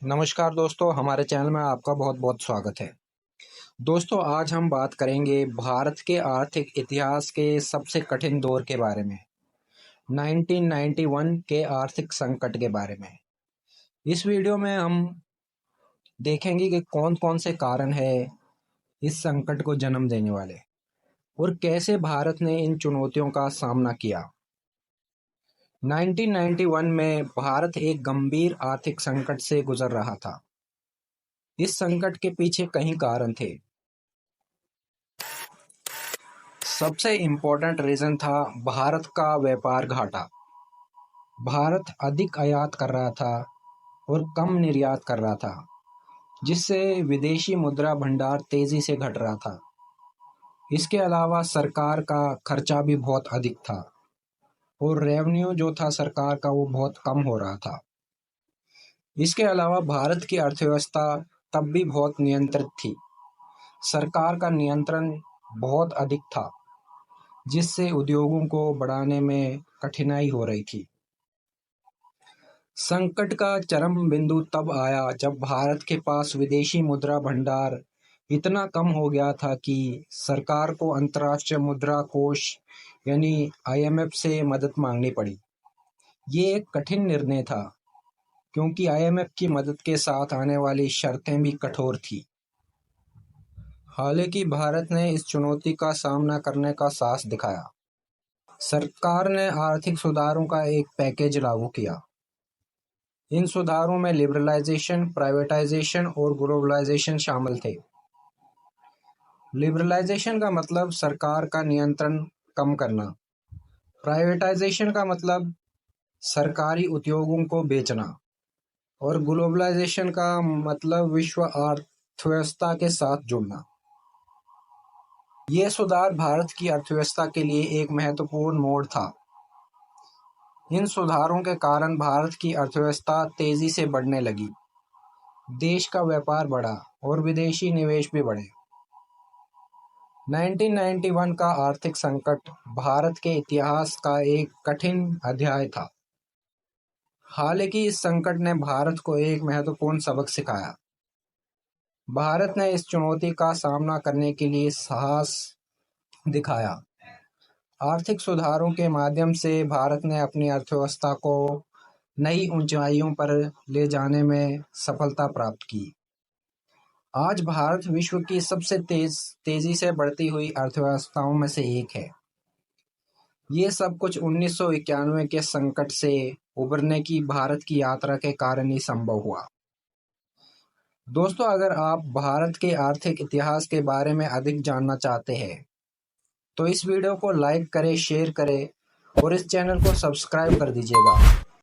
नमस्कार दोस्तों, हमारे चैनल में आपका बहुत बहुत स्वागत है। दोस्तों, आज हम बात करेंगे भारत के आर्थिक इतिहास के सबसे कठिन दौर के बारे में, 1991 के आर्थिक संकट के बारे में। इस वीडियो में हम देखेंगे कि कौन कौन से कारण हैं इस संकट को जन्म देने वाले और कैसे भारत ने इन चुनौतियों का सामना किया। 1991 में भारत एक गंभीर आर्थिक संकट से गुजर रहा था। इस संकट के पीछे कई कारण थे। सबसे इम्पोर्टेंट रीजन था भारत का व्यापार घाटा। भारत अधिक आयात कर रहा था और कम निर्यात कर रहा था, जिससे विदेशी मुद्रा भंडार तेजी से घट रहा था। इसके अलावा सरकार का खर्चा भी बहुत अधिक था और रेवेन्यू जो था सरकार का वो बहुत कम हो रहा था। इसके अलावा भारत की अर्थव्यवस्था तब भी बहुत नियंत्रित थी। सरकार का नियंत्रण बहुत अधिक था, जिससे उद्योगों को बढ़ाने में कठिनाई हो रही थी। संकट का चरम बिंदु तब आया जब भारत के पास विदेशी मुद्रा भंडार इतना कम हो गया था कि सरकार को अंतर्राष्ट्रीय मुद्रा कोष यानी आईएमएफ से मदद मांगनी पड़ी। ये एक कठिन निर्णय था, क्योंकि आईएमएफ की मदद के साथ आने वाली शर्तें भी कठोर थी। हालांकि भारत ने इस चुनौती का सामना करने का साहस दिखाया। सरकार ने आर्थिक सुधारों का एक पैकेज लागू किया। इन सुधारों में लिबरलाइजेशन, प्राइवेटाइजेशन और ग्लोबलाइजेशन शामिल थे। लिबरलाइजेशन का मतलब सरकार का नियंत्रण कम करना। प्राइवेटाइजेशन का मतलब सरकारी उद्योगों को बेचना। और ग्लोबलाइजेशन का मतलब विश्व अर्थव्यवस्था के साथ जुड़ना। ये सुधार भारत की अर्थव्यवस्था के लिए एक महत्वपूर्ण मोड़ था। इन सुधारों के कारण भारत की अर्थव्यवस्था तेजी से बढ़ने लगी, देश का व्यापार बढ़ा और विदेशी निवेश भी बढ़े। 1991 का आर्थिक संकट भारत के इतिहास का एक कठिन अध्याय था। हालांकि इस संकट ने भारत को एक महत्वपूर्ण सबक सिखाया। भारत ने इस चुनौती का सामना करने के लिए साहस दिखाया। आर्थिक सुधारों के माध्यम से भारत ने अपनी अर्थव्यवस्था को नई ऊंचाइयों पर ले जाने में सफलता प्राप्त की। आज भारत विश्व की सबसे तेजी से बढ़ती हुई अर्थव्यवस्थाओं में से एक है। ये सब कुछ 1991 के संकट से उबरने की भारत की यात्रा के कारण ही संभव हुआ। दोस्तों, अगर आप भारत के आर्थिक इतिहास के बारे में अधिक जानना चाहते हैं तो इस वीडियो को लाइक करें, शेयर करें और इस चैनल को सब्सक्राइब कर दीजिएगा।